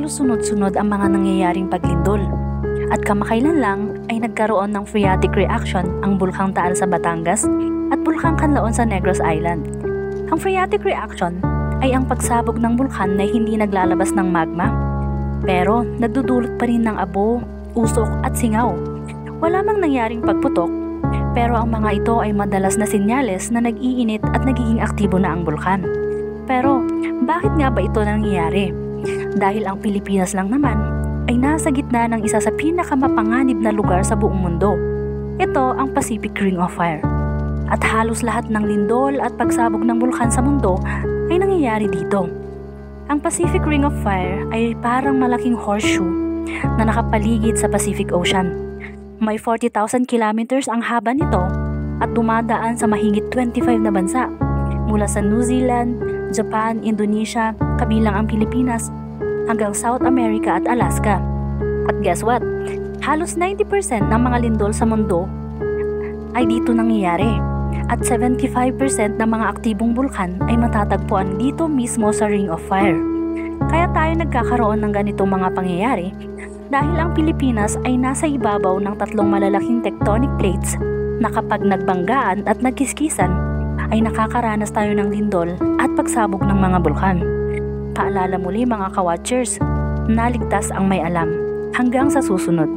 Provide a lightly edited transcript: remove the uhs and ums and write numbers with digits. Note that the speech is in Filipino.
halos sunod-sunod ang mga nangyayaring paglindol. At kamakailan lang ay nagkaroon ng phreatic reaction ang Bulkang Taal sa Batangas at Bulkang Kanlaon sa Negros Island. Ang phreatic reaction ay ang pagsabog ng bulkan na hindi naglalabas ng magma, pero nagdudulot pa rin ng abo, usok at singaw. Wala mang nangyaring pagputok, pero ang mga ito ay madalas na senyales na nag-iinit at nagiging aktibo na ang bulkan. Pero bakit nga ba ito nangyayari? Dahil ang Pilipinas lang naman ay nasa gitna ng isa sa pinakamapanganib na lugar sa buong mundo. Ito ang Pacific Ring of Fire. At halos lahat ng lindol at pagsabog ng bulkan sa mundo ay nangyayari dito. Ang Pacific Ring of Fire ay parang malaking horseshoe na nakapaligid sa Pacific Ocean. May 40,000 kilometers ang haba nito at dumadaan sa mahigit 25 na bansa mula sa New Zealand, Japan, Indonesia, kabilang ang Pilipinas, hanggang South America at Alaska. At guess what? Halos 90% ng mga lindol sa mundo ay dito nangyayari. At 75% ng mga aktibong bulkan ay matatagpuan dito mismo sa Ring of Fire. Kaya tayo nagkakaroon ng ganitong mga pangyayari dahil ang Pilipinas ay nasa ibabaw ng tatlong malalaking tectonic plates na kapag nagbanggaan at nagkiskisan ay nakakaranas tayo ng lindol at pagsabog ng mga bulkan. Paalala muli mga ka-watchers, naligtas ang may alam. Hanggang sa susunod.